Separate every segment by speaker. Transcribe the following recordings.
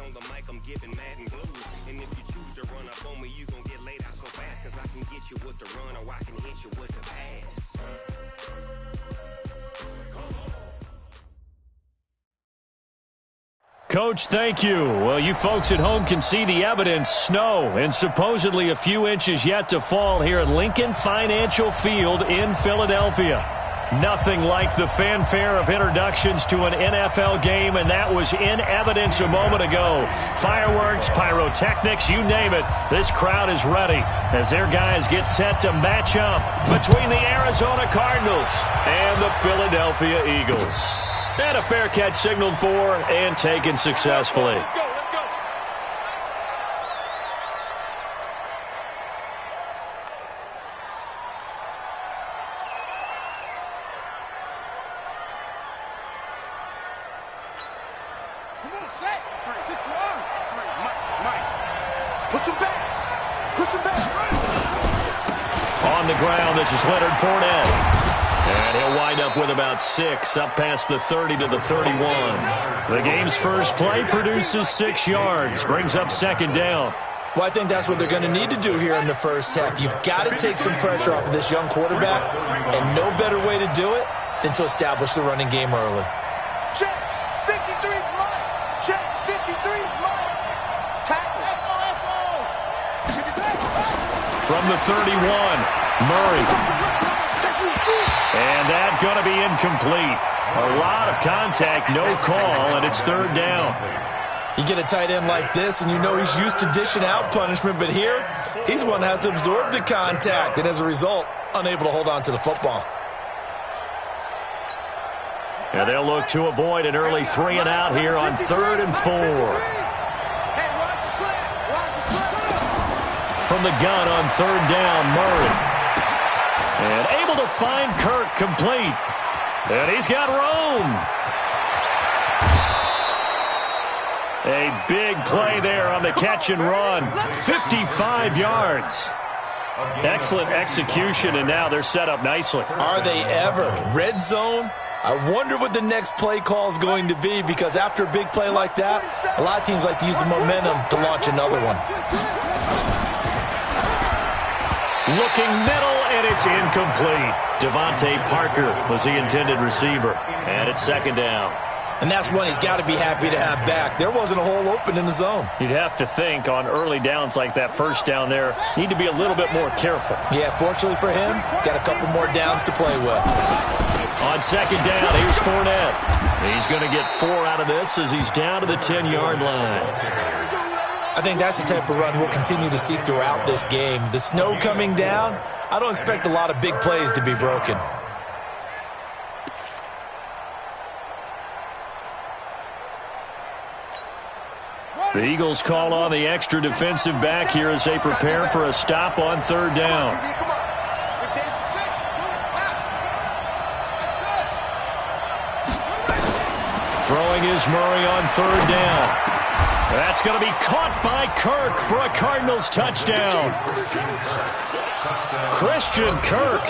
Speaker 1: on the mic, I'm giving mad and blue. And if you choose to run up on me, you gon' get laid out so fast. Cause I can get you with the run or I can hit you with the pass.
Speaker 2: Coach, thank you. Well, you folks at home can see the evidence. Snow and supposedly a few inches yet to fall here at Lincoln Financial Field in Philadelphia. Nothing like the fanfare of introductions to an NFL game, and that was in evidence a moment ago. Fireworks, pyrotechnics, you name it. This crowd is ready as their guys get set to match up between the Arizona Cardinals and the Philadelphia Eagles. And a fair catch signaled for and taken successfully.
Speaker 3: Let's go. Come on, set. 6-1. Mike. Push him back.
Speaker 2: On the ground, this is Leonard Fournette. And he'll wind up with about 6, up past the 30 to the 31. The game's first play produces 6 yards, brings up second down.
Speaker 4: Well, I think that's what they're going to need to do here in the first half. You've got to take some pressure off of this young quarterback, and no better way to do it than to establish the running game early.
Speaker 3: Check. 53's mine. Check. 53's mine. Tackle.
Speaker 2: From the 31, Murray. And that's going to be incomplete. A lot of contact, no call, and it's third down.
Speaker 4: You get a tight end like this, and you know he's used to dishing out punishment, but here, he's one that has to absorb the contact, and as a result, unable to hold on to the football.
Speaker 2: And they'll look to avoid an early 3 and out here on 3rd and 4. From the gun on 3rd down, Murray. And able to find Kirk complete. And he's got room. A big play there on the catch and run. 55 yards. Excellent execution, and now they're set up nicely.
Speaker 4: Are they ever? Red zone? I wonder what the next play call is going to be, because after a big play like that, a lot of teams like to use the momentum to launch another one.
Speaker 2: Looking middle, and it's incomplete. Devontae Parker was the intended receiver, and it's second down.
Speaker 4: And that's one he's got to be happy to have back. There wasn't a hole open in the zone.
Speaker 2: You'd have to think on early downs like that first down there, need to be a little bit more careful.
Speaker 4: Yeah, fortunately for him, got a couple more downs to play with.
Speaker 2: On second down, here's Fournette. He's going to get 4 out of this as he's down to the 10-yard line.
Speaker 4: I think that's the type of run we'll continue to see throughout this game. The snow coming down, I don't expect a lot of big plays to be broken.
Speaker 2: The Eagles call on the extra defensive back here as they prepare for a stop on 3rd down. Throwing is Murray on 3rd down. That's going to be caught by Kirk for a Cardinals touchdown. Christian Kirk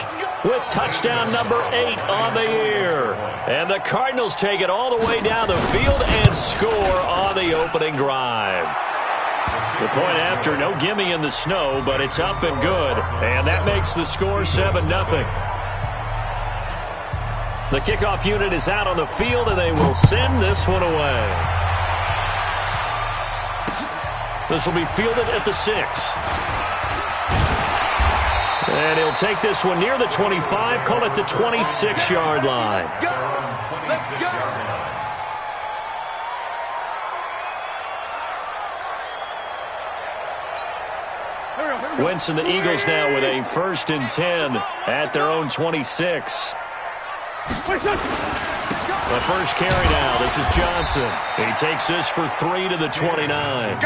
Speaker 2: with touchdown number 8 on the year. And the Cardinals take it all the way down the field and score on the opening drive. The point after, no gimme in the snow, but it's up and good. And that makes the score 7-0. The kickoff unit is out on the field, and they will send this one away. This will be fielded at the 6. And he'll take this one near the 25, call it the 26-yard line.
Speaker 3: Let's go.
Speaker 2: Wentz and the Eagles now with a 1st and 10 at their own 26. The first carry now. This is Johnson. He takes this for 3 to the 29.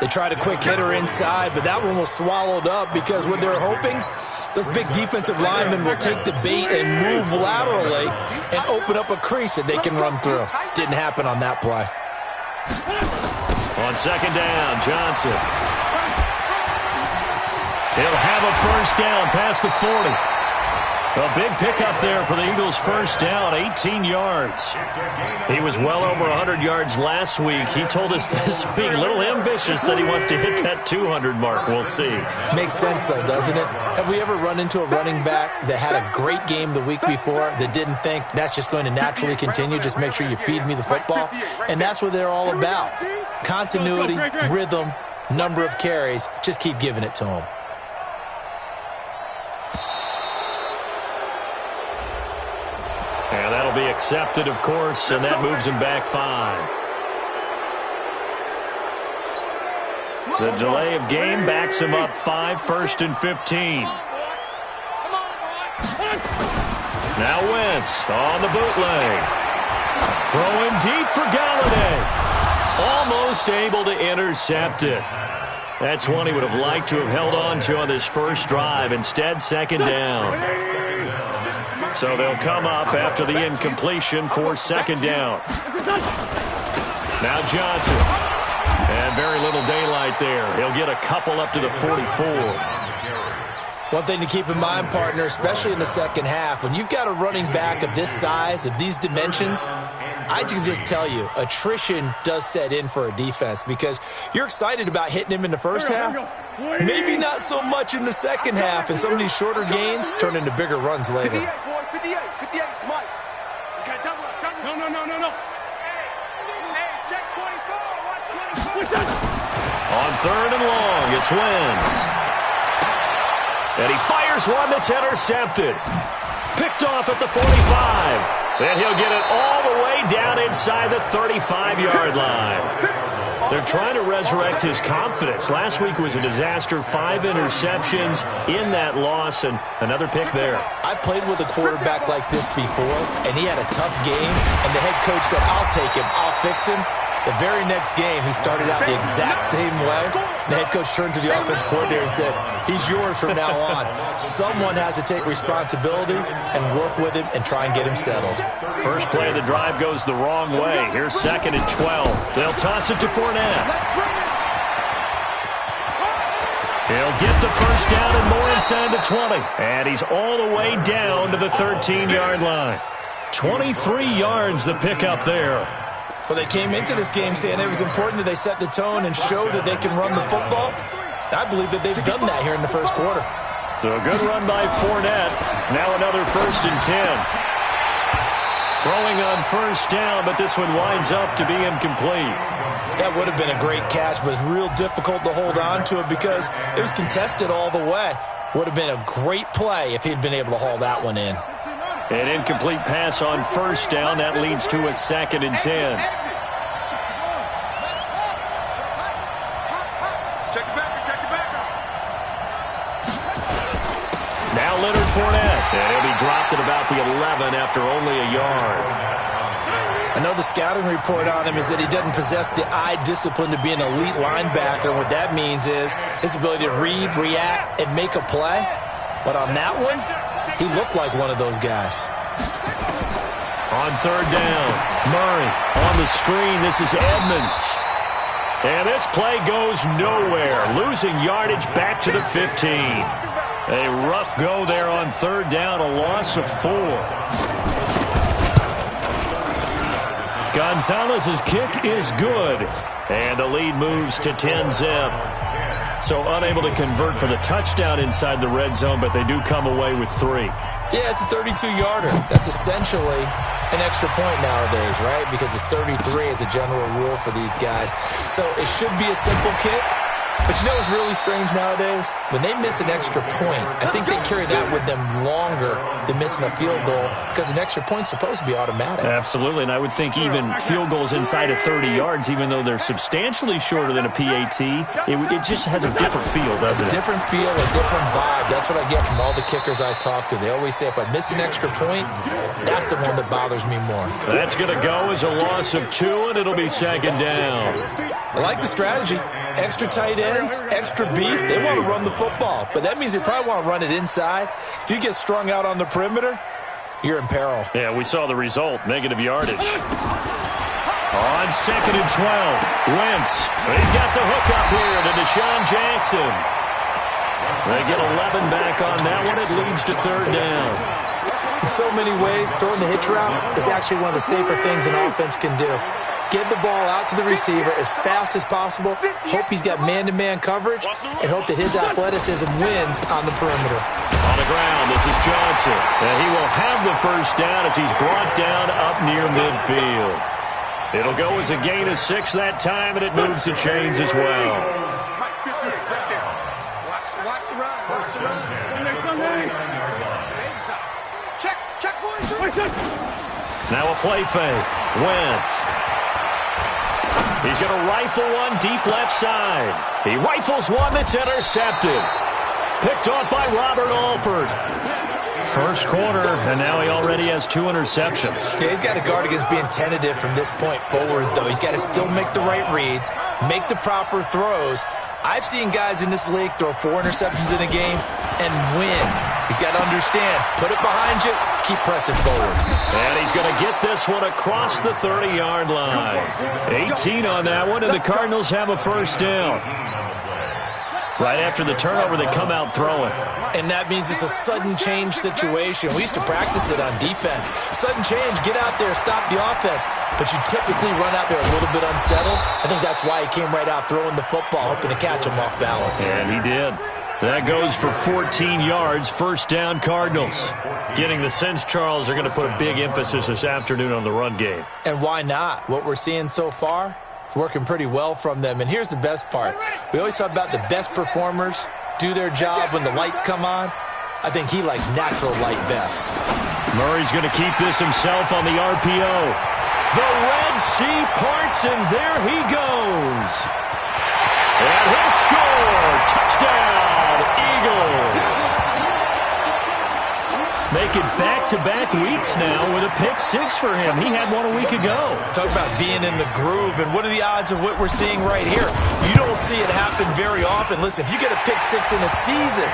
Speaker 4: They tried a quick hitter inside, but that one was swallowed up because what they're hoping, those big defensive linemen will take the bait and move laterally and open up a crease that they can run through. Didn't happen on that play.
Speaker 2: On second down, Johnson. He'll have a first down past the 40. A big pickup there for the Eagles' first down, 18 yards. He was well over 100 yards last week. He told us this week, a little ambitious, that he wants to hit that 200 mark. We'll see.
Speaker 4: Makes sense, though, doesn't it? Have we ever run into a running back that had a great game the week before that didn't think that's just going to naturally continue? Just make sure you feed me the football. And that's what they're all about. Continuity, rhythm, number of carries. Just keep giving it to him.
Speaker 2: And that'll be accepted, of course, and that moves him back 5. The delay of game backs him up 5, 1st and 15. Now Wentz on the bootleg. Throwing deep for Galladay. Almost able to intercept it. That's one he would have liked to have held on to on this first drive. Instead, 2nd down. So they'll come up after the incompletion for 2nd down. Now Johnson. And very little daylight there. He'll get a couple up to the 44.
Speaker 4: One thing to keep in mind, partner, especially in the second half, when you've got a running back of this size, of these dimensions, I can just tell you, attrition does set in for a defense because you're excited about hitting him in the first half. Maybe not so much in the second half, and some of these shorter gains turn into bigger runs later.
Speaker 3: 58, boys, 58, 58, Mike. Okay, double up. No. Hey, check 24, watch 24.
Speaker 2: On 3rd and long, it's Wentz. And he fires one that's intercepted. Picked off at the 45. Then he'll get it all the way down inside the 35-yard line. They're trying to resurrect his confidence. Last week was a disaster. 5 interceptions in that loss, and another pick there.
Speaker 4: I played with a quarterback like this before, and he had a tough game, and the head coach said, I'll take him, I'll fix him. The very next game, he started out the exact same way. The head coach turned to the offense coordinator and said, he's yours from now on. Someone has to take responsibility and work with him and try and get him settled.
Speaker 2: First play of the drive goes the wrong way. Here's 2nd and 12. They'll toss it to Fournette. He'll get the first down and more inside the 20. And he's all the way down to the 13-yard line. 23 yards the pickup there.
Speaker 4: Well, they came into this game saying it was important that they set the tone and show that they can run the football. I believe that they've done that here in the first quarter.
Speaker 2: So a good run by Fournette. Now another 1st and 10. Throwing on first down, but this one winds up to be incomplete.
Speaker 4: That would have been a great catch, but it's real difficult to hold on to it because it was contested all the way. Would have been a great play if he'd been able to haul that one in.
Speaker 2: An incomplete pass on first down. That leads to a 2nd and 10.
Speaker 3: Check the backer.
Speaker 2: Now Leonard Fournette. And he'll be dropped at about the 11 after only a yard.
Speaker 4: I know the scouting report on him is that he doesn't possess the eye discipline to be an elite linebacker. And what that means is his ability to read, react, and make a play. But on that one, he looked like one of those guys.
Speaker 2: On 3rd down, Murray on the screen. This is Edmonds. And this play goes nowhere. Losing yardage back to the 15. A rough go there on 3rd down, a loss of 4. Gonzalez's kick is good. And the lead moves to 10-zip. So unable to convert for the touchdown inside the red zone, but they do come away with 3.
Speaker 4: Yeah, it's a 32-yarder. That's essentially an extra point nowadays, right? Because it's 33 as a general rule for these guys. So it should be a simple kick. But you know what's really strange nowadays? When they miss an extra point, I think they carry that with them longer than missing a field goal because an extra point's supposed to be automatic.
Speaker 2: Absolutely, and I would think even field goals inside of 30 yards, even though they're substantially shorter than a PAT, it just has a different feel, doesn't it?
Speaker 4: A different feel, a different vibe. That's what I get from all the kickers I talk to. They always say if I miss an extra point, that's the one that bothers me more.
Speaker 2: That's going to go as a loss of 2, and it'll be 2nd down.
Speaker 4: I like the strategy. Extra tight ends, extra beef. They want to run the football, but that means they probably want to run it inside. If you get strung out on the perimeter, you're in peril.
Speaker 2: Yeah, we saw the result, negative yardage. On 2nd and 12, Wentz. He's got the hook up here to Deshaun Jackson. They get 11 back on that one. It leads to third down.
Speaker 4: In so many ways, throwing the hitch route is actually one of the safer things an offense can do. Get the ball out to the receiver as fast as possible, hope he's got man-to-man coverage, and hope that his athleticism wins on the perimeter.
Speaker 2: On the ground, this is Johnson. And he will have the first down as he's brought down up near midfield. It'll go as a gain of 6 that time, and it moves the chains as well.
Speaker 3: Watch the run. Watch the run. Check, boys.
Speaker 2: Now a play fake. Wentz. He's going to rifle one deep left side. He rifles one that's intercepted. Picked off by Robert Alford. First quarter, and now he already has 2 interceptions.
Speaker 4: Yeah, he's got to guard against being tentative from this point forward, though. He's got to still make the right reads, make the proper throws. I've seen guys in this league throw 4 interceptions in a game and win. He's got to understand, put it behind you, keep pressing forward.
Speaker 2: And he's going to get this one across the 30-yard line. 18 on that one, and the Cardinals have a first down. Right after the turnover, they come out throwing.
Speaker 4: And that means it's a sudden change situation. We used to practice it on defense. Sudden change, get out there, stop the offense. But you typically run out there a little bit unsettled. I think that's why he came right out throwing the football, hoping to catch him off balance.
Speaker 2: And he did. That goes for 14 yards, first down Cardinals. Getting the sense, Charles, are going to put a big emphasis this afternoon on the run game.
Speaker 4: And why not? What we're seeing so far, it's working pretty well from them. And here's the best part. We always talk about the best performers do their job when the lights come on. I think he likes natural light best.
Speaker 2: Murray's going to keep this himself on the RPO. The Red Sea parts, and there he goes. And he'll score. Touchdown, Eagles. Make it back-to-back weeks now with a pick-6 for him. He had one a week ago.
Speaker 4: Talk about being in the groove, and what are the odds of what we're seeing right here? You don't see it happen very often. Listen, if you get a pick-6 in a season,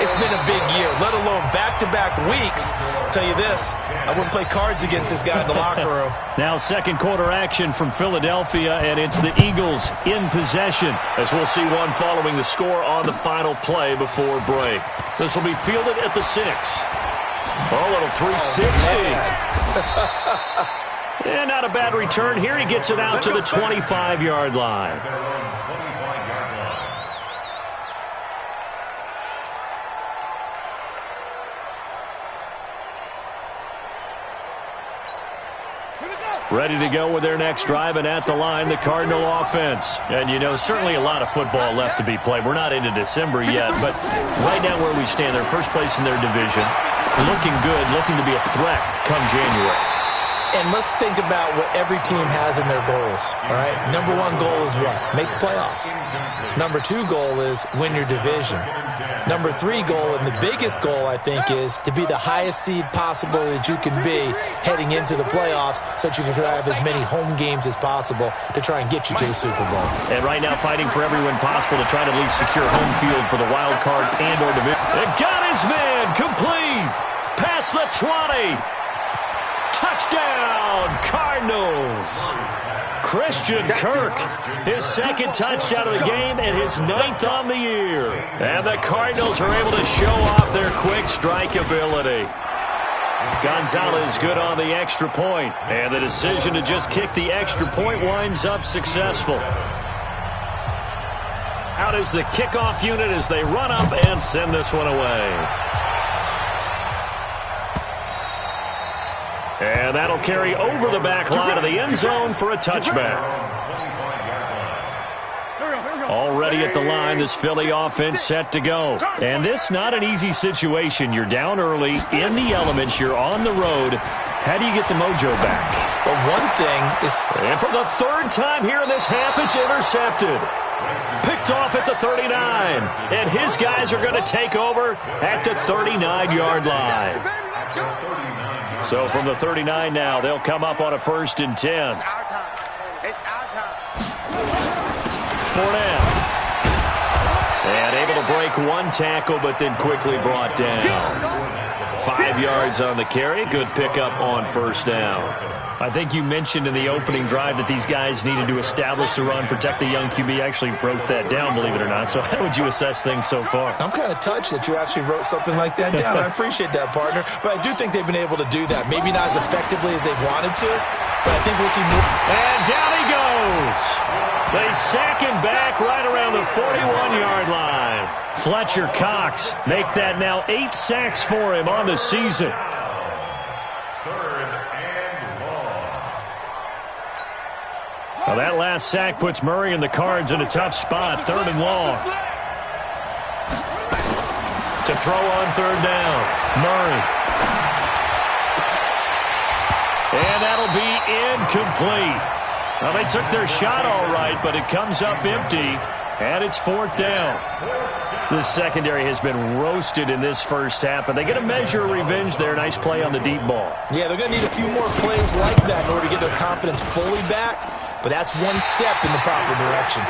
Speaker 4: it's been a big year, let alone back-to-back weeks. I'll tell you this, I wouldn't play cards against this guy in the locker room.
Speaker 2: Now second quarter action from Philadelphia, and it's the Eagles in possession, as we'll see one following the score on the final play before break. This will be fielded at the 6. Oh, a little 360. And not a bad return here. He gets it out to the 25-yard line. Ready to go with their next drive, and at the line, the Cardinal offense. And, you know, certainly a lot of football left to be played. We're not into December yet, but right now where we stand, they're first place in their division. Looking good, looking to be a threat come January.
Speaker 4: And let's think about what every team has in their goals, all right? Number 1 goal is what? Make the playoffs. Number 2 goal is win your division. Number 3 goal, and the biggest goal, I think, is to be the highest seed possible that you can be heading into the playoffs so that you can have as many home games as possible to try and get you to the Super Bowl.
Speaker 2: And right now fighting for every win possible to try to at least secure home field for the wild card and or division. It got his man complete. Past the 20. Touchdown, Cardinals. Christian Kirk, his second touchdown of the game and his 9th on the year. And the Cardinals are able to show off their quick strike ability. Gonzalez good on the extra point, and the decision to just kick the extra point winds up successful. Out is the kickoff unit as they run up and send this one away. And that'll carry over the back line of the end zone for a touchback. Already at the line, this Philly offense set to go. And this not an easy situation. You're down early, in the elements, you're on the road. How do you get the mojo back?
Speaker 4: Well, one thing is...
Speaker 2: And for the 3rd time here in this half, it's intercepted. Picked off at the 39. And his guys are going to take over at the 39-yard line. So from the 39 now, they'll come up on a 1st and 10.
Speaker 3: It's our time. It's our time.
Speaker 2: Fournette. And able to break one tackle, but then quickly brought down. 5 yards on the carry. Good pickup on first down. I think you mentioned in the opening drive that these guys needed to establish the run, protect the young QB. I actually wrote that down, believe it or not. So how would you assess things so far?
Speaker 4: I'm kind of touched that you actually wrote something like that down. I appreciate that, partner. But I do think they've been able to do that. Maybe not as effectively as they've wanted to, but I think we'll see more.
Speaker 2: And down he goes. They sack him back right around the 41-yard line. Fletcher Cox make that now 8 sacks for him on the season. Well, that last sack puts Murray and the Cards in a tough spot. 3rd and long. To throw on 3rd down. Murray. And that'll be incomplete. Well, they took their shot all right, but it comes up empty, and it's 4th down. This secondary has been roasted in this first half, but they get a measure of revenge there. Nice play on the deep ball.
Speaker 4: Yeah, they're going to need a few more plays like that in order to get their confidence fully back, but that's one step in the proper direction.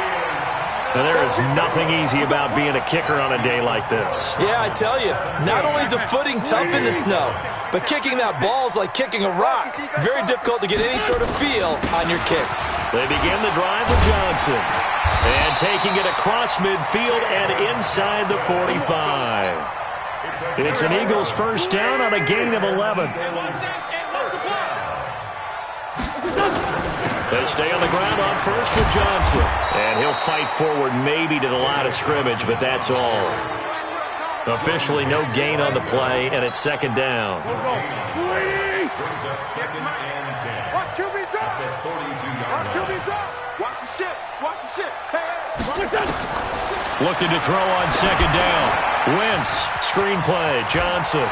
Speaker 2: Now, there is nothing easy about being a kicker on a day like this.
Speaker 4: Yeah, I tell you, not only is the footing tough in the snow, but kicking that ball is like kicking a rock. Very difficult to get any sort of feel on your kicks.
Speaker 2: They begin the drive with Johnson. And taking it across midfield and inside the 45. It's an Eagles first down on a gain of 11. They stay on the ground on first with Johnson. And he'll fight forward maybe to the line of scrimmage, but that's all. Officially no gain on the play, and it's 2nd down.
Speaker 3: Watch QB drop. Watch QB drop. Watch the shit. Watch the shit.
Speaker 2: Looking to throw on 2nd down. Wentz, screenplay, Johnson.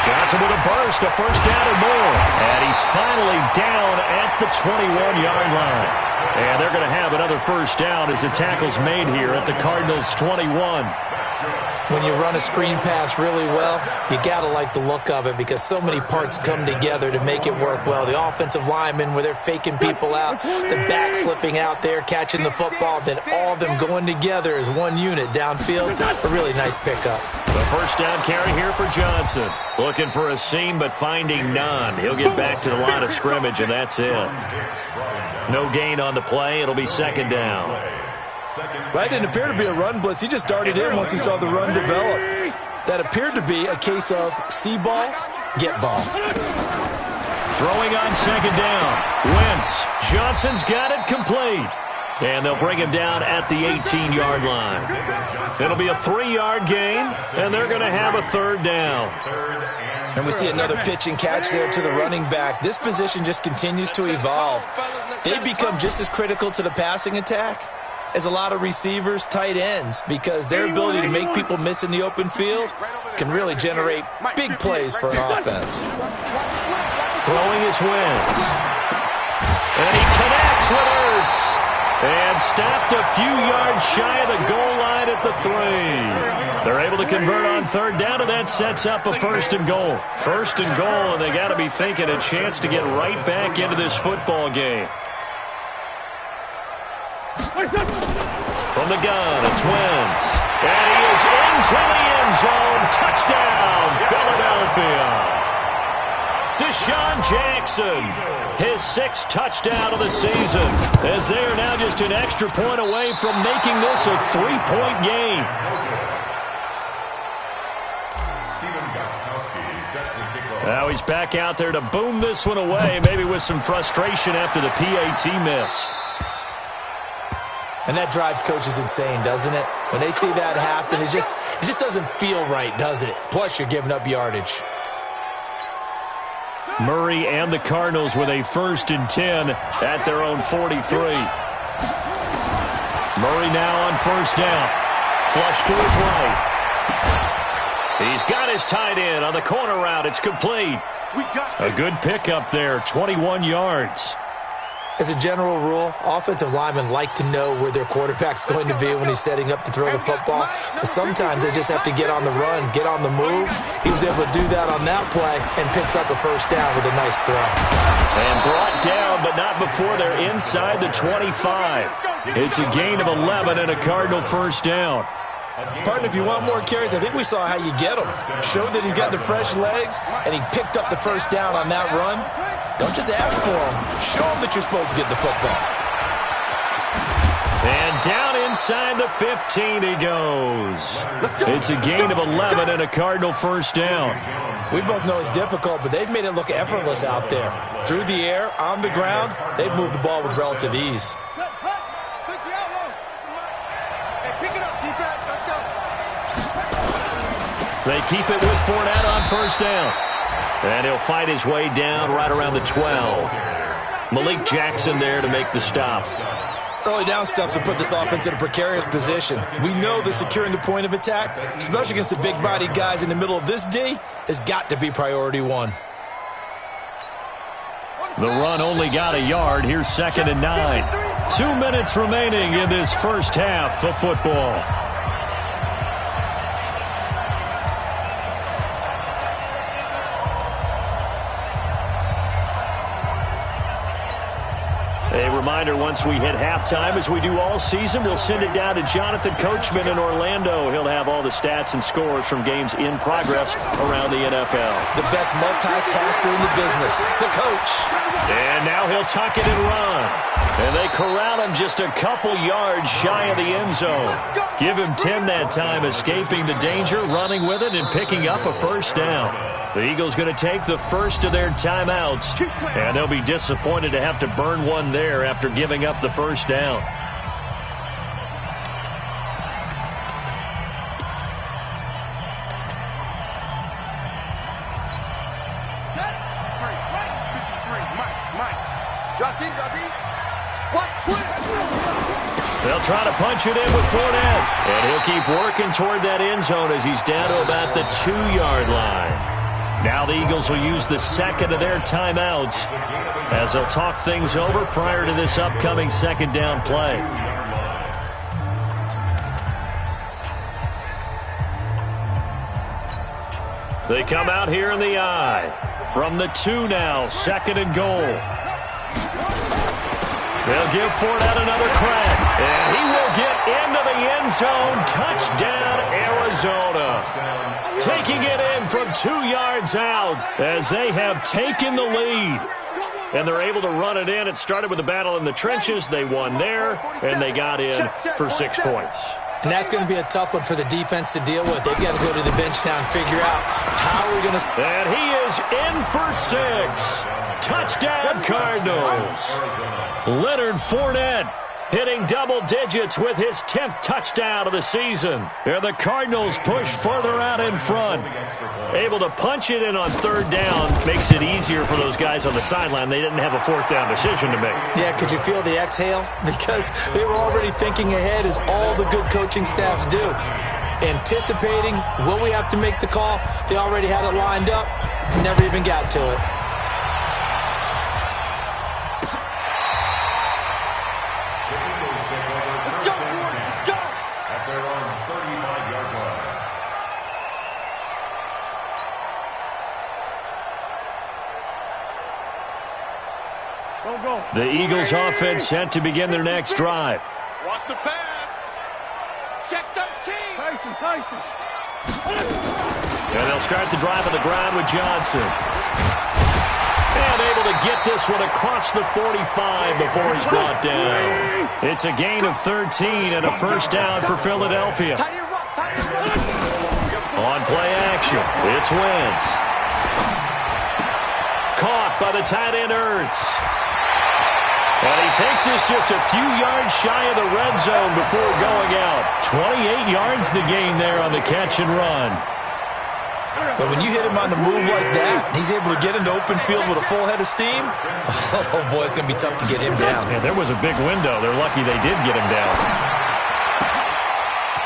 Speaker 2: Johnson with a burst, a first down and more. And he's finally down at the 21-yard line. And they're going to have another first down as the tackle's made here at the Cardinals' 21.
Speaker 4: When you run a screen pass really well, you got to like the look of it because so many parts come together to make it work well. The offensive linemen, where they're faking people out, the back slipping out there, catching the football, then all of them going together as one unit downfield. A really nice pickup.
Speaker 2: The first down carry here for Johnson. Looking for a seam, but finding none. He'll get back to the line of scrimmage, and that's it. No gain on the play. It'll be 2nd down.
Speaker 4: That didn't appear to be a run blitz. He just darted in once he saw the run develop. That appeared to be a case of see ball, get ball.
Speaker 2: Throwing on 2nd down. Wentz. Johnson's got it complete. And they'll bring him down at the 18-yard line. It'll be a 3-yard gain, and they're going to have a 3rd down.
Speaker 4: And we see another pitch and catch there to the running back. This position just continues to evolve. They become just as critical to the passing attack as a lot of receivers, tight ends, because their ability to make people miss in the open field can really generate big plays for an offense.
Speaker 2: Throwing his Wentz. And he connects with Ertz. And stopped a few yards shy of the goal line at the 3. They're able to convert on 3rd down, and that sets up a 1st and goal. 1st and goal, and they got to be thinking a chance to get right back into this football game. From the gun, it's Wentz. And he is into the end zone. Touchdown, Philadelphia. Deshaun Jackson, his 6th touchdown of the season, as they are now just an extra point away from making this a 3-point game. Now he's back out there to boom this one away, maybe with some frustration after the PAT miss.
Speaker 4: And that drives coaches insane, doesn't it? When they see that happen, it just doesn't feel right, does it? Plus, you're giving up yardage.
Speaker 2: Murray and the Cardinals with a 1st and 10 at their own 43. Murray now on 1st down. Flush to his right. He's got his tight end on the corner route. It's complete. A good pickup there, 21 yards.
Speaker 4: As a general rule, offensive linemen like to know where their quarterback's going to be when he's setting up to throw the football. But sometimes they just have to get on the run, get on the move. He was able to do that on that play and picks up a 1st down with a nice throw.
Speaker 2: And brought down, but not before they're inside the 25. It's a gain of 11 and a Cardinal 1st down.
Speaker 4: Partner, if you want more carries, I think we saw how you get them. Showed that he's got the fresh legs, and he picked up the first down on that run. Don't just ask for them. Show them that you're supposed to get the football.
Speaker 2: And down inside the 15 he goes. It's a gain of 11 and a Cardinal first down.
Speaker 4: We both know it's difficult, but they've made it look effortless out there. Through the air, on the ground, they've moved the ball with relative ease.
Speaker 2: They keep it with Fournette on first down. And he'll fight his way down right around the 12. Malik Jackson there to make the stop.
Speaker 4: Early down stuffs will put this offense in a precarious position. We know that securing the point of attack, especially against the big-bodied guys in the middle of this D, has got to be priority one.
Speaker 2: The run only got a yard. Here's 2nd and 9. 2 minutes remaining in this first half of football. A reminder, once we hit halftime, as we do all season, we'll send it down to Jonathan Coachman in Orlando. He'll have all the stats and scores from games in progress around the NFL.
Speaker 4: The best multitasker in the business, the coach.
Speaker 2: And now he'll tuck it and run. And they corral him just a couple yards shy of the end zone. Give him 10 that time, escaping the danger, running with it, and picking up a first down. The Eagles going to take the first of their timeouts, and they'll be disappointed to have to burn one there after giving up the first down. They'll try to punch it in with Fournette, and he'll keep working toward that end zone as he's down to about the 2-yard line. Now the Eagles will use the second of their timeouts as they'll talk things over prior to this upcoming second down play. They come out here in the I. From the 2 now, 2nd and goal. They'll give Fournette another crack, and he will get into the end zone. Touchdown, Arizona. Taking it in from 2 yards out as they have taken the lead. And they're able to run it in. It started with a battle in the trenches. They won there, and they got in for 6 points.
Speaker 4: And that's going to be a tough one for the defense to deal with. They've got to go to the bench now and figure out how we're going to...
Speaker 2: And he is in for 6. Touchdown, Cardinals. Leonard Fournette hitting double digits with his 10th touchdown of the season. And the Cardinals push further out in front. Able to punch it in on 3rd down makes it easier for those guys on the sideline. They didn't have a 4th down decision to make.
Speaker 4: Yeah, could you feel the exhale? Because they were already thinking ahead, as all the good coaching staffs do. Anticipating, will we have to make the call? They already had it lined up. Never even got to it.
Speaker 2: The Eagles offense set to begin their next drive.
Speaker 3: Watch the pass. Check 13. Tyson.
Speaker 2: And they'll start the drive on the ground with Johnson. And able to get this one across the 45 before he's brought down. It's a gain of 13 and a first down for Philadelphia. On play action, it's Wentz. Caught by the tight end Ertz. And he takes this just a few yards shy of the red zone before going out. 28 yards the gain there on the catch and run.
Speaker 4: But when you hit him on the move like that, he's able to get into open field with a full head of steam, oh boy, it's going to be tough to get him down.
Speaker 2: And there was a big window. They're lucky they did get him down.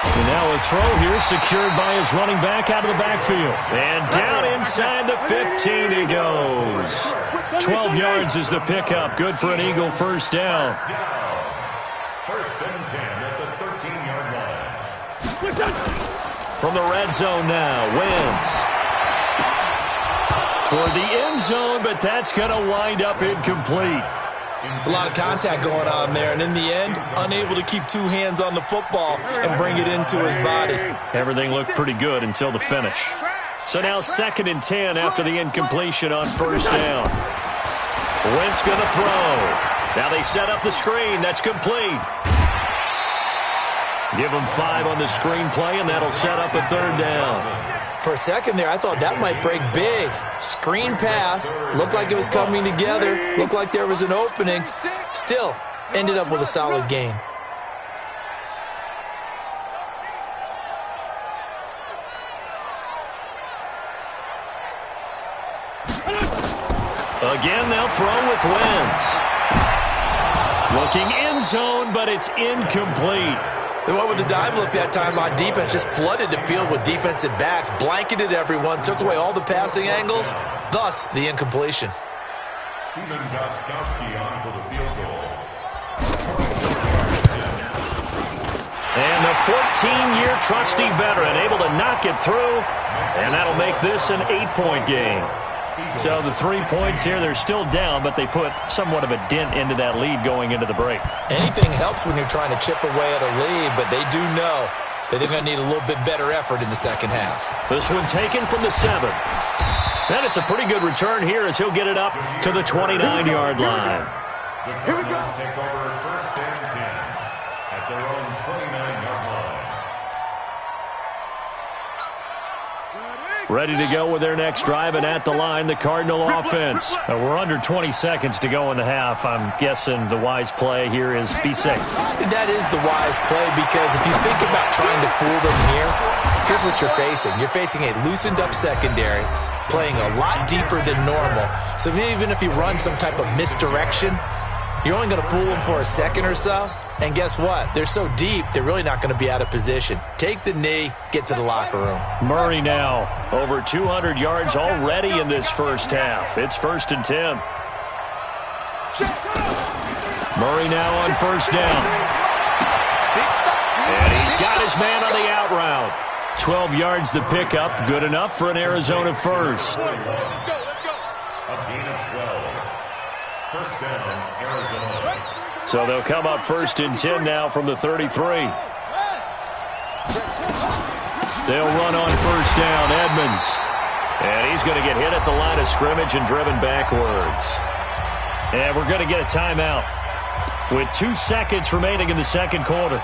Speaker 2: And now a throw here secured by his running back out of the backfield. And down inside the 15 he goes. 12 yards is the pickup. Good for an Eagle first down.
Speaker 5: First and 10 at the 13-yard line.
Speaker 2: From the red zone now, Wentz. Toward the end zone, but that's going to wind up incomplete.
Speaker 4: It's a lot of contact going on there, and in the end, unable to keep two hands on the football and bring it into his body.
Speaker 2: Everything looked pretty good until the finish. So now 2nd and 10 after the incompletion on first down. Wentz going to throw. Now they set up the screen. That's complete. Give them 5 on the screen play, and that'll set up a 3rd down.
Speaker 4: For a second there, I thought that might break big. Screen pass. Looked like it was coming together. Looked like there was an opening. Still, ended up with a solid gain.
Speaker 2: Again, they'll throw with Wentz. Looking end zone, but it's incomplete.
Speaker 4: They went with the dive look that time on defense, just flooded the field with defensive backs, blanketed everyone, took away all the passing angles, thus the incompletion.
Speaker 5: Steven Gostkowski on for the field goal.
Speaker 2: And the 14-year trusty veteran able to knock it through, and that'll make this an 8-point game. So the 3 points here, they're still down, but they put somewhat of a dent into that lead going into the break.
Speaker 4: Anything helps when you're trying to chip away at a lead, but they do know that they're going to need a little bit better effort in the second half.
Speaker 2: This one taken from the 7. And it's a pretty good return here as he'll get it up to the 29-yard line.
Speaker 5: The Cardinals take over 1st and 10 at their own 29-yard line.
Speaker 2: Ready to go with their next drive, and at the line, the Cardinal offense. We're under 20 seconds to go in the half. I'm guessing the wise play here is be safe.
Speaker 4: That is the wise play, because if you think about trying to fool them here, here's what you're facing. You're facing a loosened-up secondary, playing a lot deeper than normal. So even if you run some type of misdirection, you're only going to fool them for a second or so. And guess what? They're so deep, they're really not going to be out of position. Take the knee, get to the locker room.
Speaker 2: Murray now, over 200 yards already in this first half. It's 1st and 10. Murray now on first down. And he's got his man on the out route. 12 yards the pickup, good enough for an Arizona first.
Speaker 5: A gain of 12. First down, Arizona.
Speaker 2: So they'll come up 1st and 10 now from the 33. They'll run on first down, Edmonds. And he's going to get hit at the line of scrimmage and driven backwards. And we're going to get a timeout with 2 seconds remaining in the second quarter.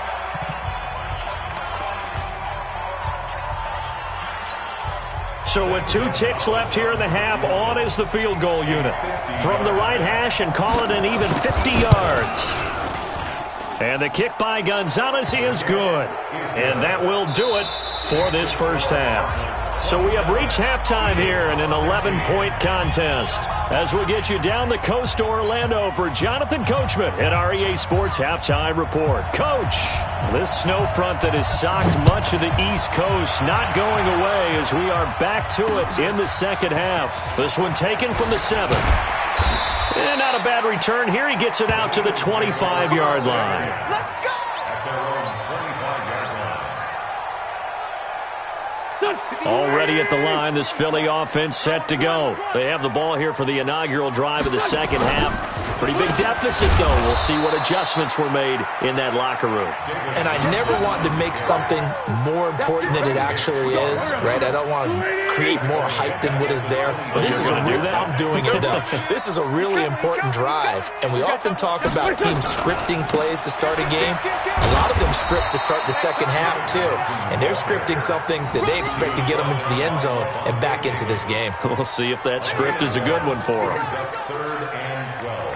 Speaker 2: So with 2 ticks left here in the half, on is the field goal unit. From the right hash, and call it an even 50 yards. And the kick by Gonzalez is good. And that will do it for this first half. So we have reached halftime here in an 11-point contest. As we get you down the coast to Orlando for Jonathan Coachman at our EA Sports Halftime Report. Coach, this snow front that has socked much of the East Coast not going away as we are back to it in the second half. This one taken from the 7. And not a bad return here. He gets it out to the 25-yard line.
Speaker 5: At their own 25-yard line.
Speaker 2: Already at the line, this Philly offense set to go. They have the ball here for the inaugural drive of the second half. Pretty big deficit, though. We'll see what adjustments were made in that locker room.
Speaker 4: And I never want to make something more important than it actually is, right? I don't want to create more hype than what is there. But this is I'm doing it, though. This is a really important drive. And we often talk about teams scripting plays to start a game. A lot of them script to start the second half, too. And they're scripting something that they expect to get them into the end zone and back into this game.
Speaker 2: We'll see if that script is a good one for them.
Speaker 5: 3rd and 12.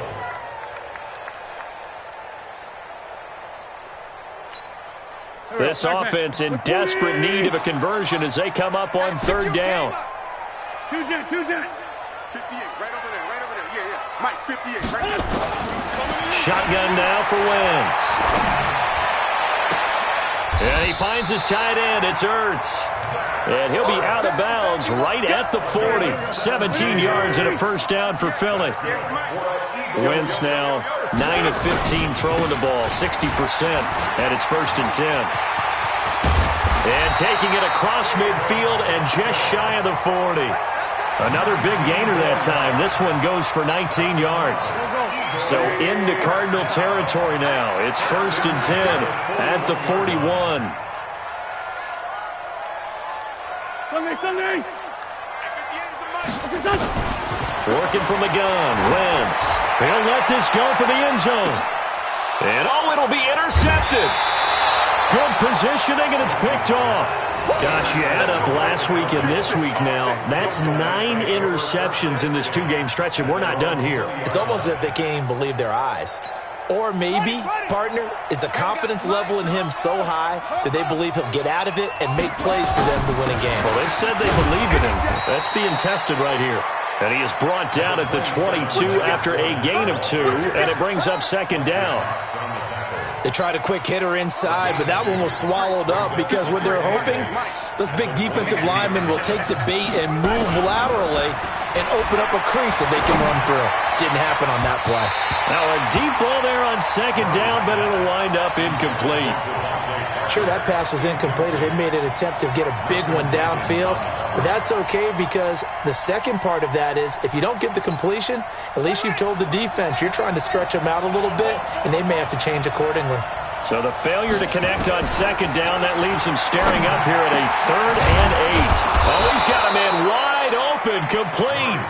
Speaker 2: This offense in desperate need of a conversion as they come up on 3rd down.
Speaker 3: 2-10. 58, right over there, Yeah. Mike, 58, right there.
Speaker 2: Shotgun now for Wentz. And he finds his tight end. It's Ertz. And he'll be out of bounds right at the 40. 17 yards and a first down for Philly. Wentz now 9 of 15 throwing the ball, 60%. And it's 1st and 10. And taking it across midfield and just shy of the 40. Another big gainer that time. This one goes for 19 yards. So into Cardinal territory now. It's 1st and 10 at the 41. Working from the gun. Wentz. He'll let this go for the end zone. And it'll be intercepted. Good positioning, and it's picked off. Gosh, you add up last week and this week now. That's 9 interceptions in this 2-game stretch, and we're not done here.
Speaker 4: It's almost as if they can't even believe their eyes. Or maybe, partner, is the confidence level in him so high that they believe he'll get out of it and make plays for them to win a game.
Speaker 2: Well, they've said they believe in him. That's being tested right here. And he is brought down at the 22 after a gain of 2, and it brings up 2nd down.
Speaker 4: They tried a quick hitter inside, but that one was swallowed up because what they're hoping, those big defensive linemen will take the bait and move laterally and open up a crease that they can run through. Didn't happen on that play.
Speaker 2: Now a deep ball there on 2nd down, but it'll wind up incomplete.
Speaker 4: Sure, that pass was incomplete as they made an attempt to get a big one downfield, but that's okay because the second part of that is if you don't get the completion, at least you've told the defense you're trying to stretch them out a little bit, and they may have to change accordingly.
Speaker 2: So the failure to connect on 2nd down, that leaves him staring up here at a 3rd and 8. Oh, he's got a man wide open, complete.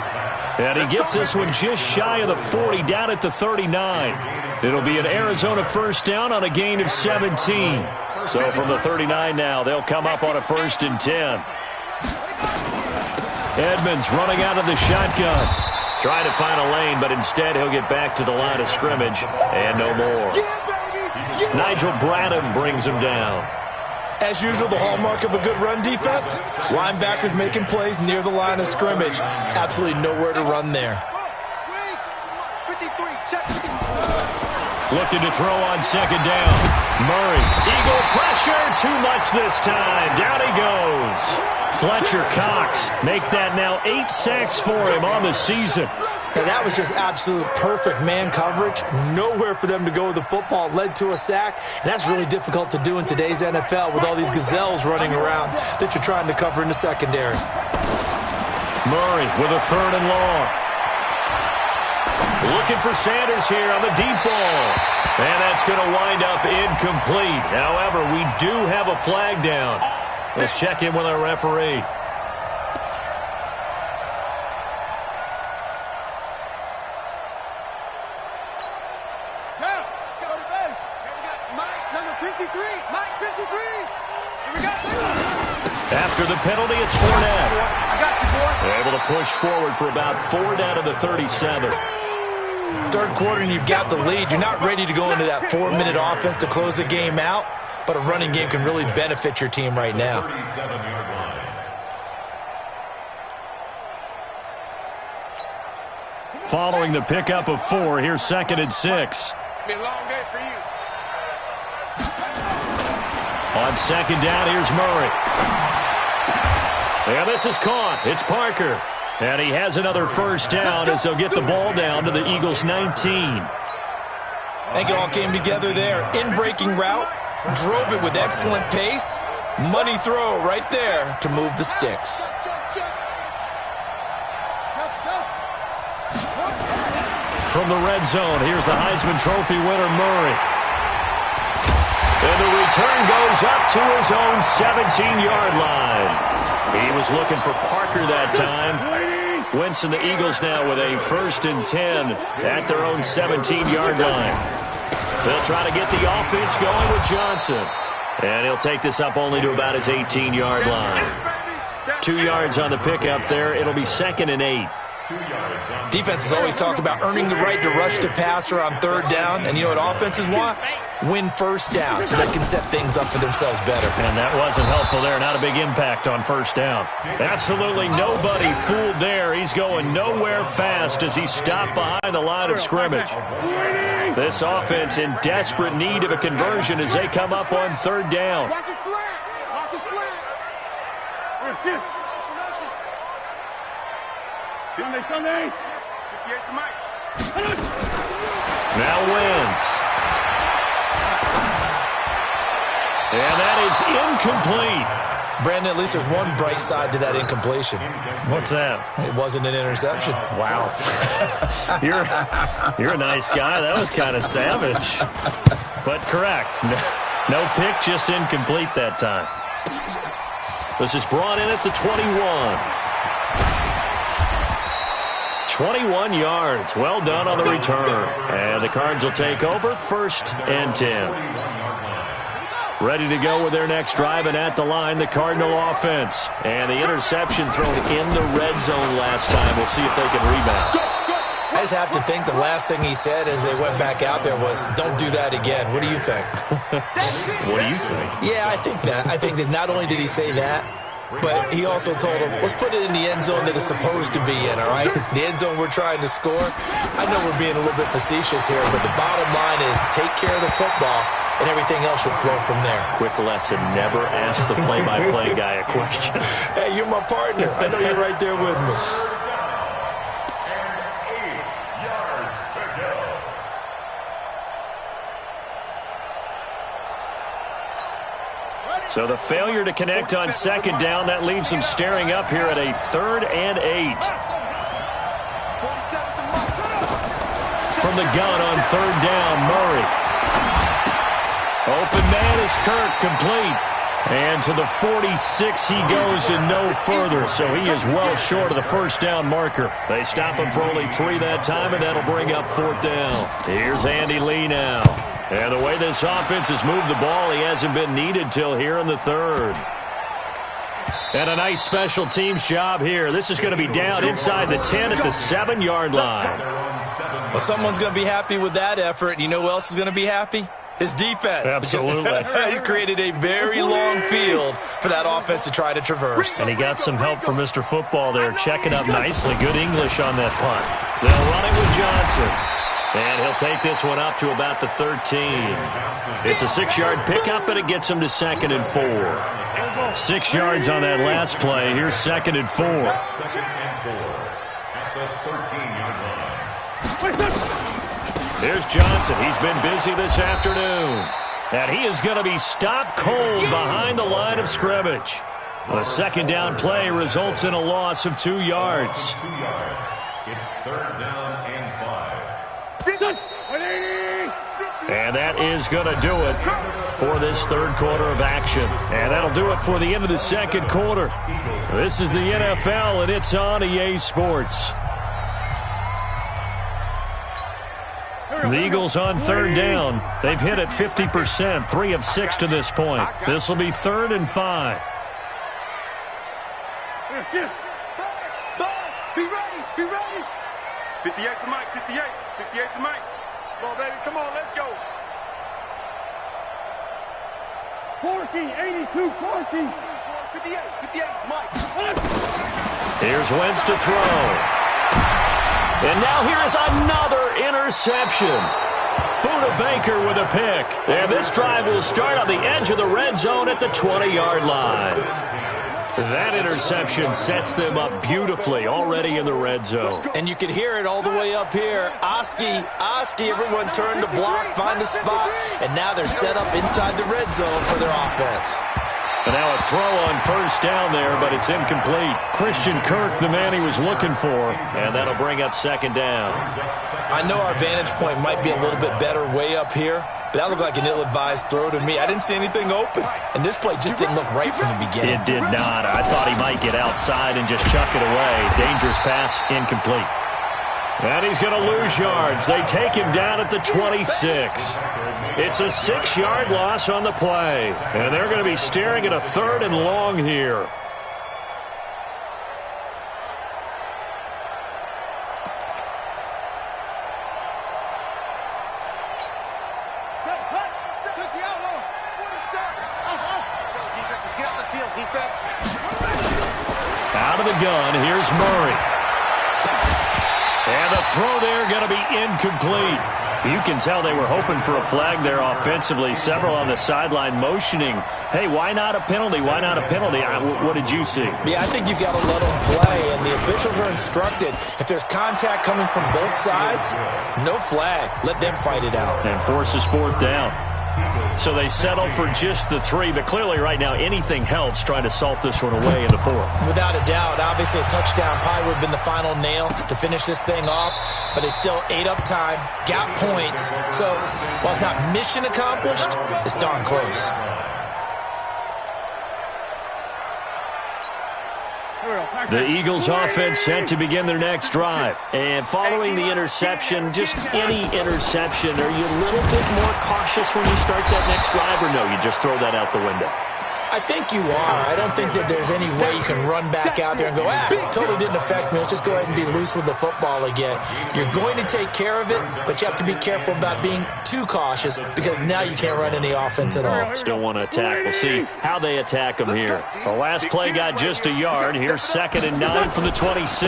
Speaker 2: And he gets this one just shy of the 40, down at the 39. It'll be an Arizona 1st down on a gain of 17. So from the 39 now, they'll come up on a 1st and 10. Edmonds running out of the shotgun. Trying to find a lane, but instead he'll get back to the line of scrimmage. And no more. Nigel Bradham brings him down.
Speaker 4: As usual, the hallmark of a good run defense, linebackers making plays near the line of scrimmage. Absolutely nowhere to run there.
Speaker 2: Looking to throw on 2nd down. Murray. Eagle pressure. Too much this time. Down he goes. Fletcher Cox make that now 8 sacks for him on the season.
Speaker 4: Now that was just absolute perfect man coverage. Nowhere for them to go with the football. Led to a sack. And that's really difficult to do in today's NFL with all these gazelles running around that you're trying to cover in the secondary.
Speaker 2: Murray with a 3rd and long. Looking for Sanders here on the deep ball. And that's going to wind up incomplete. However, we do have a flag down. Let's check in with our referee. After the penalty, it's Fournette.
Speaker 3: I got you, boy.
Speaker 2: Able to push forward for about 4 down to the 37.
Speaker 4: Third quarter and you've got the lead. You're not ready to go into that 4-minute offense to close the game out, but a running game can really benefit your team right now.
Speaker 2: Following the pickup of 4, here's 2nd and 6.
Speaker 3: It's been a long day for you.
Speaker 2: On 2nd down, here's Murray. And this is caught. It's Parker. And he has another 1st down as they'll get the ball down to the Eagles' 19.
Speaker 4: I think it all came together there. In-breaking route, drove it with excellent pace. Money throw right there to move the sticks.
Speaker 2: From the red zone, here's the Heisman Trophy winner, Murray. And the return goes up to his own 17-yard line. He was looking for Parker that time. Wentz and the Eagles now with a 1st and 10 at their own 17-yard line. They'll try to get the offense going with Johnson. And he'll take this up only to about his 18-yard line. 2 yards on the pickup there. It'll be 2nd and 8.
Speaker 4: Defenses always talk about earning the right to rush the passer on 3rd down. And you know what offenses want? Win 1st down so they can set things up for themselves better.
Speaker 2: And that wasn't helpful there. Not a big impact on 1st down. Absolutely nobody fooled there. He's going nowhere fast as he stopped behind the line of scrimmage. This offense in desperate need of a conversion as they come up on 3rd down.
Speaker 3: Watch his flat. Watch his flat. Sunday.
Speaker 2: Now Wentz. And that is incomplete.
Speaker 4: Brandon, at least there's one bright side to that incompletion.
Speaker 2: What's that?
Speaker 4: It wasn't an interception.
Speaker 2: Wow. You're a nice guy. That was kind of savage. But correct. No pick, just incomplete that time. This is brought in at the 21. 21 yards. Well done on the return. And the Cards will take over, 1st and 10. Ready to go with their next drive, and at the line, the Cardinal offense. And the interception thrown in the red zone last time. We'll see if they can rebound.
Speaker 4: I just have to think the last thing he said as they went back out there was, don't do that again. What do you think?
Speaker 2: What do you think?
Speaker 4: Yeah, I think that. I think that not only did he say that, but he also told him, let's put it in the end zone that it's supposed to be in, all right? The end zone we're trying to score. I know we're being a little bit facetious here, but the bottom line is take care of the football, and everything else should flow from there.
Speaker 2: Quick lesson, never ask the play-by-play guy a question.
Speaker 4: Hey, you're my partner. I know you're right there with me.
Speaker 5: And 8 yards to go.
Speaker 2: So the failure to connect on 2nd down, that leaves them staring up here at a 3rd and 8. From the gun on 3rd down, Murray. Open man is Kirk, complete. And to the 46 he goes and no further, so he is well short of the 1st down marker. They stop him for only 3 that time, and that'll bring up 4th down. Here's Andy Lee now. And the way this offense has moved the ball, he hasn't been needed till here in the 3rd. And a nice special teams job here. This is going to be down inside the 10 at the 7-yard line.
Speaker 4: Well, someone's going to be happy with that effort. You know who else is going to be happy? His defense.
Speaker 2: Absolutely.
Speaker 4: He's created a very long field for that offense to try to traverse.
Speaker 2: And he got some help from Mr. Football there, checking up nicely. Good English on that punt. They'll run it with Johnson. And he'll take this one up to about the 13. It's a 6-yard pickup, and it gets him to 2nd and 4. 6 yards on that last play. Here's 2nd and 4.
Speaker 5: 2nd and 4 at the 13-yard line.
Speaker 2: Here's Johnson. He's been busy this afternoon. And he is going to be stopped cold behind the line of scrimmage. A 2nd down play results in a loss of 2 yards.
Speaker 5: 2 yards. It's 3rd down and 5.
Speaker 2: And that is going to do it for this 3rd quarter of action. And that'll do it for the end of the 2nd quarter. This is the NFL, and it's on EA Sports. The Eagles on 3rd down. They've hit it 50%, 3 of 6 to this point. This will be 3rd and 5.
Speaker 3: Be ready, be ready. 58 to Mike, 58 to Mike. Come on, baby, come on, let's go. 40, 82, 40. 58 to Mike.
Speaker 2: Here's Wentz to throw. And now here is another interception. Buda Baker with a pick. And this drive will start on the edge of the red zone at the 20-yard line. That interception sets them up beautifully already in the red zone.
Speaker 4: And you can hear it all the way up here. Oski, everyone turned to block, find a spot, and now they're set up inside the red zone for their offense.
Speaker 2: And now a throw on 1st down there, but it's incomplete. Christian Kirk, the man he was looking for, and that'll bring up 2nd down.
Speaker 4: I know our vantage point might be a little bit better way up here, but that looked like an ill-advised throw to me. I didn't see anything open, and this play just didn't look right from the beginning.
Speaker 2: It did not. I thought he might get outside and just chuck it away. Dangerous pass, incomplete. And he's going to lose yards. They take him down at the 26. It's a 6-yard loss on the play. And they're going to be staring at a 3rd and long here. Out of the gun, here's Murray. And the throw there going to be incomplete. You can tell they were hoping for a flag there offensively. Several on the sideline motioning, hey, why not a penalty? Why not a penalty? What did you see?
Speaker 4: Yeah, I think you've got to let them play, and the officials are instructed. If there's contact coming from both sides, no flag. Let them fight it out.
Speaker 2: And forces 4th down. So they settle for just the 3, but clearly right now anything helps trying to salt this one away in the 4th.
Speaker 4: Without a doubt, obviously a touchdown probably would have been the final nail to finish this thing off, but it's still ate up time, got points. So while it's not mission accomplished, it's darn close.
Speaker 2: The Eagles offense set to begin their next drive. And following the interception, just any interception, are you a little bit more cautious when you start that next drive, or no, you just throw that out the window?
Speaker 4: I think you are. I don't think that there's any way you can run back out there and go, totally didn't affect me. Let's just go ahead and be loose with the football again. You're going to take care of it, but you have to be careful about being too cautious because now you can't run any offense at all.
Speaker 2: Still want to attack. We'll see how they attack them here. The last play got just a yard. Here's 2nd and 9 from the 26.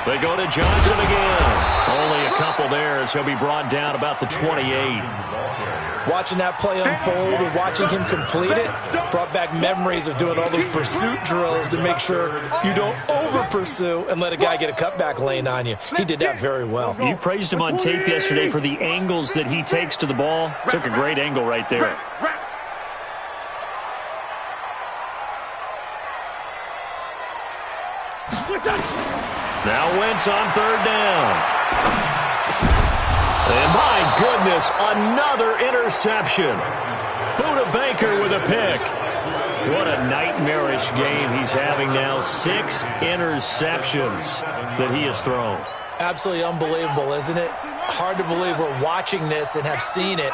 Speaker 2: They go to Johnson again. Only a couple there as he'll be brought down about the 28.
Speaker 4: Watching that play unfold and watching him complete it brought back memories of doing all those pursuit drills to make sure you don't over-pursue and let a guy get a cutback lane on you. He did that very well.
Speaker 2: You praised him on tape yesterday for the angles that he takes to the ball. Took a great angle right there. Now Wentz on 3rd down. And my goodness, another interception. Buda Baker with a pick. What a nightmarish game he's having now. 6 interceptions that he has thrown.
Speaker 4: Absolutely unbelievable, isn't it? Hard to believe we're watching this and have seen it,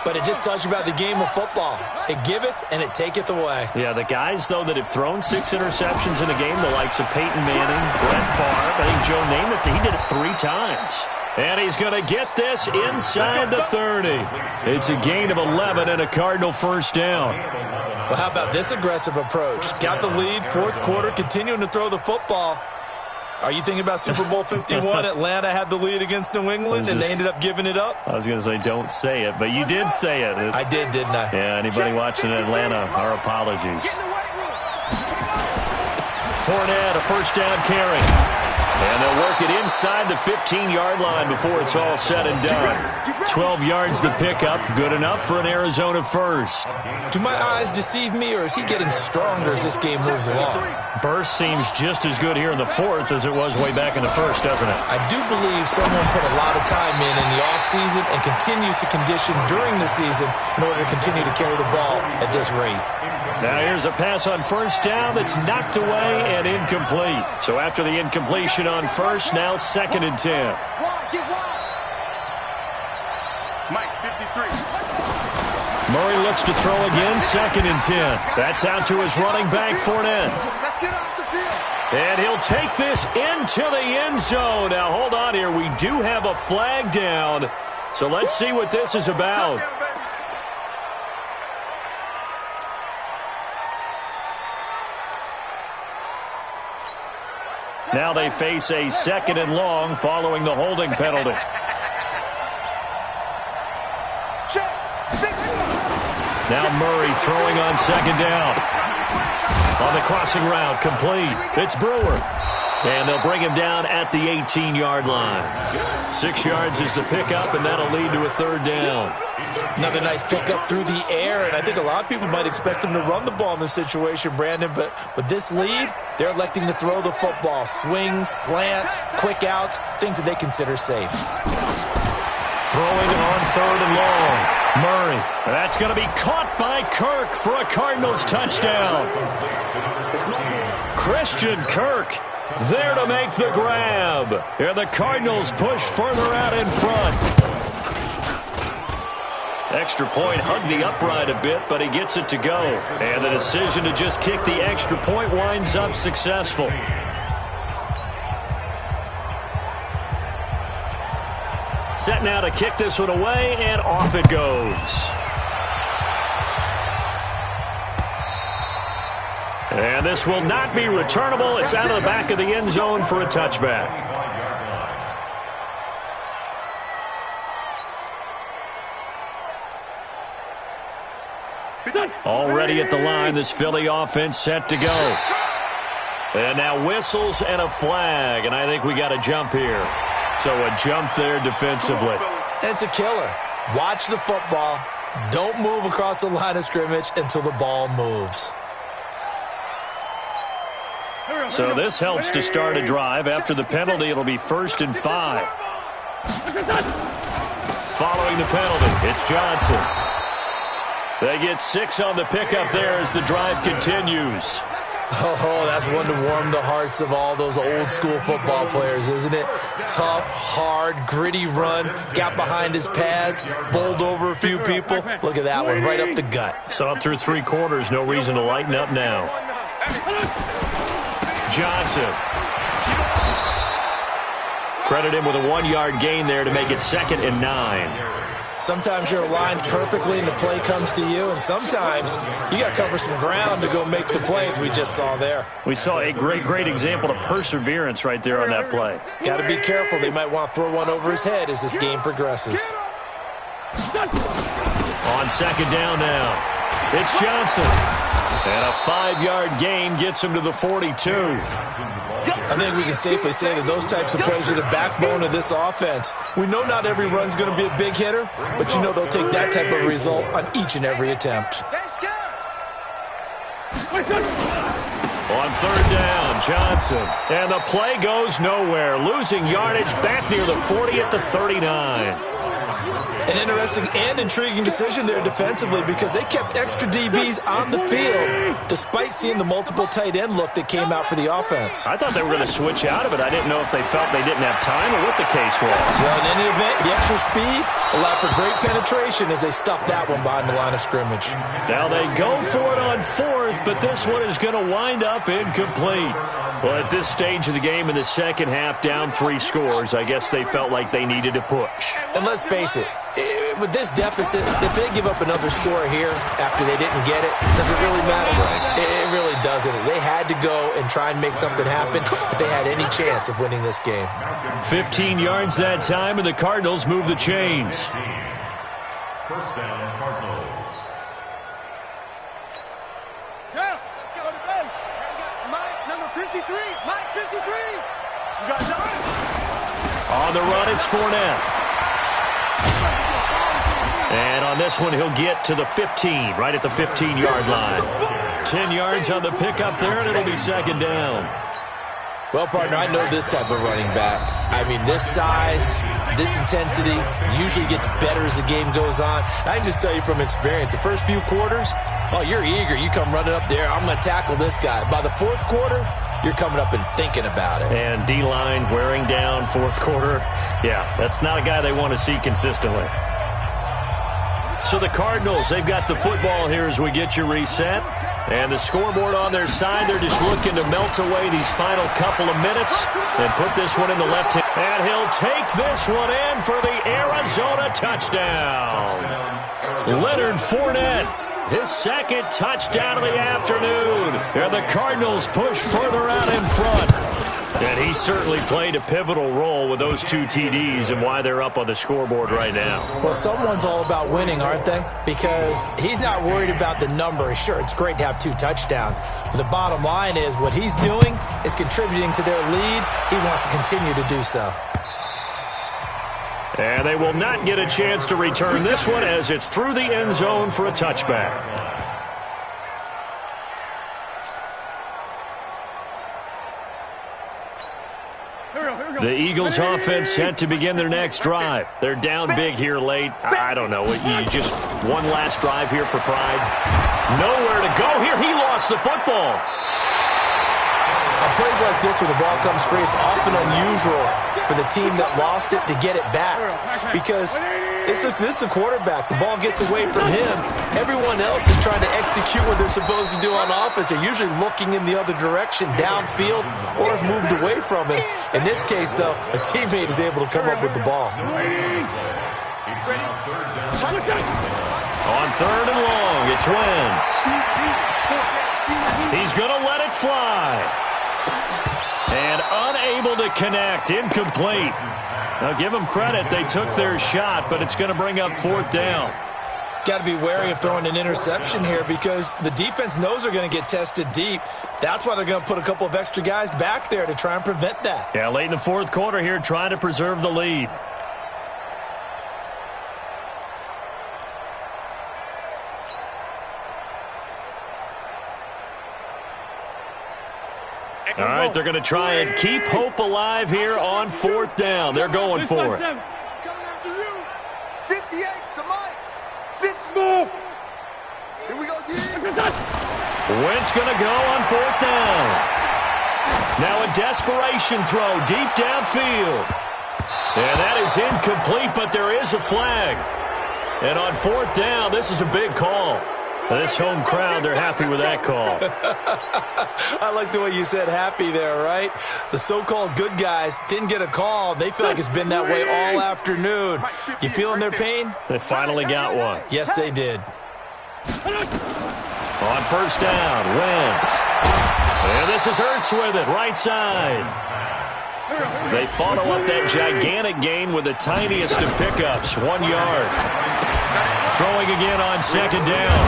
Speaker 4: but it just tells you about the game of football. It giveth and it taketh away.
Speaker 2: Yeah, the guys, though, that have thrown 6 interceptions in a game, the likes of Peyton Manning, Brett Favre, I think Joe Namath, he did it 3 times. And he's going to get this inside the 30. It's a gain of 11 and a Cardinal first down.
Speaker 4: Well, how about this aggressive approach? Got the lead, 4th quarter, continuing to throw the football. Are you thinking about Super Bowl 51? Atlanta had the lead against New England, and they ended up giving it up?
Speaker 2: I was going to say don't say it, but you did say it.
Speaker 4: I did, didn't I?
Speaker 2: Yeah, anybody watching Atlanta, our apologies. Fournette, a first down carry. And they'll work it inside the 15-yard line before it's all said and done. 12 yards the pickup, good enough for an Arizona first.
Speaker 4: Do my eyes deceive me, or is he getting stronger as this game moves along?
Speaker 2: Burst seems just as good here in the 4th as it was way back in the 1st, doesn't it?
Speaker 4: I do believe someone put a lot of time in the offseason and continues to condition during the season in order to continue to carry the ball at this rate.
Speaker 2: Now here's a pass on first down that's knocked away and incomplete. So after the incompletion on first, now 2nd and 10.
Speaker 3: Mike, 53.
Speaker 2: Murray looks to throw again, 2nd and 10. That's out to his running back, Fournette.
Speaker 3: Let's get off the field.
Speaker 2: And he'll take this into the end zone. Now hold on here, we do have a flag down. So let's see what this is about. Now they face a 2nd and long following the holding penalty. Now Murray throwing on 2nd down. On the crossing route, complete. It's Brewer. And they'll bring him down at the 18-yard line. 6 yards is the pickup, and that'll lead to a 3rd down.
Speaker 4: Another nice pickup through the air, and I think a lot of people might expect him to run the ball in this situation, Brandon, but with this lead, they're electing to throw the football. Swings, slants, quick outs, things that they consider safe.
Speaker 2: Throwing on 3rd and long. Murray. That's going to be caught by Kirk for a Cardinals touchdown. Christian Kirk there to make the grab. And the Cardinals push further out in front. Extra point hugged the upright a bit, but he gets it to go. And the decision to just kick the extra point winds up successful. Set now to kick this one away, and off it goes. And this will not be returnable. It's out of the back of the end zone for a touchback. Already at the line, this Philly offense set to go. And now whistles and a flag, and I think we got a jump here. So a jump there defensively.
Speaker 4: And it's a killer. Watch the football. Don't move across the line of scrimmage until the ball moves.
Speaker 2: So this helps to start a drive. After the penalty, it'll be 1st and 5. Following the penalty, it's Johnson. They get 6 on the pickup there as the drive continues.
Speaker 4: Oh, that's one to warm the hearts of all those old school football players, isn't it? Tough, hard, gritty run, got behind his pads, bowled over a few people. Look at that one, right up the gut.
Speaker 2: Saw it through 3 quarters, no reason to lighten up now. Johnson. Credit him with a 1-yard gain there to make it 2nd and 9.
Speaker 4: Sometimes you're aligned perfectly and the play comes to you, and sometimes you got to cover some ground to go make the plays we just saw there.
Speaker 2: We saw a great example of perseverance right there on that play.
Speaker 4: Got to be careful. They might want to throw one over his head as this game progresses.
Speaker 2: On 2nd down now, it's Johnson. And a 5-yard gain gets him to the 42.
Speaker 4: I think we can safely say that those types of plays are the backbone of this offense. We know not every run's going to be a big hitter, but you know they'll take that type of result on each and every attempt.
Speaker 2: On 3rd down, Johnson. And the play goes nowhere. Losing yardage back near the 40 at the 39.
Speaker 4: An interesting and intriguing decision there defensively because they kept extra DBs on the field despite seeing the multiple tight end look that came out for the offense.
Speaker 2: I thought they were going to switch out of it. I didn't know if they felt they didn't have time or what the case was.
Speaker 4: Well, in any event, the extra speed allowed for great penetration as they stuffed that one behind the line of scrimmage.
Speaker 2: Now they go for it on 4th, but this one is going to wind up incomplete. Well, at this stage of the game in the second half, down 3 scores, I guess they felt like they needed to push.
Speaker 4: And let's face it, with this deficit, if they give up another score here after they didn't get it, does it really matter? It really doesn't. They had to go and try and make something happen if they had any chance of winning this game.
Speaker 2: 15 yards that time, and the Cardinals move the chains.
Speaker 5: 1st down, Cardinals.
Speaker 3: Yeah, let's go to bench. Mike, number 53. Mike, 53. You got done?
Speaker 2: On the run, it's Fournette. And on this one, he'll get to the 15, right at the 15-yard line. 10 yards on the pickup there, and it'll be 2nd down.
Speaker 4: Well, partner, I know this type of running back. I mean, this size, this intensity usually gets better as the game goes on. I can just tell you from experience, the first few quarters, oh, you're eager. You come running up there, I'm going to tackle this guy. By the 4th quarter, you're coming up and thinking about it.
Speaker 2: And D-line wearing down 4th quarter. Yeah, that's not a guy they want to see consistently. So the Cardinals, they've got the football here as we get you reset. And the scoreboard on their side, they're just looking to melt away these final couple of minutes and put this one in the left hand. And he'll take this one in for the Arizona touchdown. Leonard Fournette, his 2nd touchdown of the afternoon. And the Cardinals push further out in front. And he certainly played a pivotal role with those 2 TDs and why they're up on the scoreboard right now.
Speaker 4: Well, someone's all about winning, aren't they? Because he's not worried about the number. Sure, it's great to have 2 touchdowns. But the bottom line is what he's doing is contributing to their lead. He wants to continue to do so.
Speaker 2: And they will not get a chance to return this one as it's through the end zone for a touchback. The Eagles offense set to begin their next drive. They're down big here late. I don't know. You just one last drive here for pride. Nowhere to go here. He lost the football.
Speaker 4: On plays like this, when the ball comes free, it's often unusual for the team that lost it to get it back. Because this is the quarterback. The ball gets away from him. Everyone else is trying to execute what they're supposed to do on offense. They're usually looking in the other direction, downfield, or have moved away from him. In this case, though, a teammate is able to come up with the ball.
Speaker 2: On 3rd and long, it's Wentz. He's going to let it fly. And unable to connect, incomplete. Now give them credit, they took their shot, but it's going to bring up 4th down.
Speaker 4: Got to be wary of throwing an interception here because the defense knows they're going to get tested deep. That's why they're going to put a couple of extra guys back there to try and prevent that.
Speaker 2: Yeah, late in the 4th quarter here, trying to preserve the lead. All right, they're going to try and keep hope alive here on 4th down. They're going for it.
Speaker 3: Coming after you. 58's the mic. Fitz move. Here we go,
Speaker 2: Wentz going to go on 4th down. Now a desperation throw deep downfield. And that is incomplete, but there is a flag. And on 4th down, this is a big call. This home crowd, they're happy with that call.
Speaker 4: I like the way you said happy there, right? The so-called good guys didn't get a call. They feel like it's been that way all afternoon. You feeling their pain?
Speaker 2: They finally got one.
Speaker 4: Yes, they did.
Speaker 2: On 1st down, Wentz. And this is Ertz with it, right side. They follow up that gigantic gain with the tiniest of pickups, 1 yard. Throwing again on 2nd down.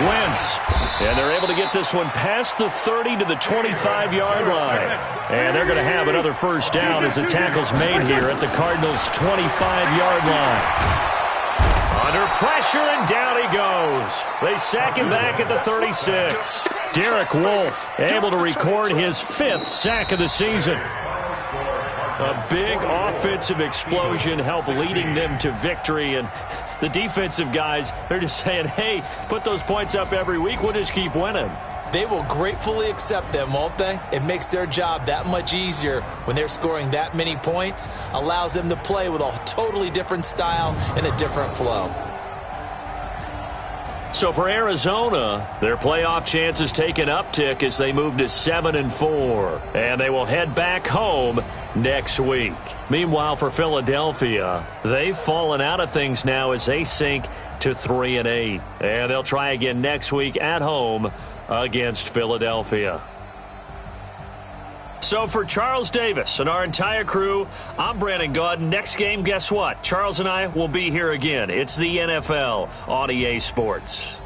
Speaker 2: Wentz. And they're able to get this one past the 30 to the 25-yard line. And they're going to have another 1st down as the tackle's made here at the Cardinals' 25-yard line. Under pressure, and down he goes. They sack him back at the 36. Derek Wolfe able to record his 5th sack of the season. A big offensive explosion helped leading them to victory, and the defensive guys, they're just saying, hey, put those points up every week, we'll just keep winning.
Speaker 4: They will gratefully accept them, won't they? It makes their job that much easier when they're scoring that many points, allows them to play with a totally different style and a different flow.
Speaker 2: So for Arizona, their playoff chances take an uptick as they move to 7-4, and they will head back home next week. Meanwhile, for Philadelphia, they've fallen out of things now as they sink to 3-8, and they'll try again next week at home against Philadelphia. So for Charles Davis and our entire crew, I'm Brandon Gaudin. Next game, guess what? Charles and I will be here again. It's the NFL on EA Sports.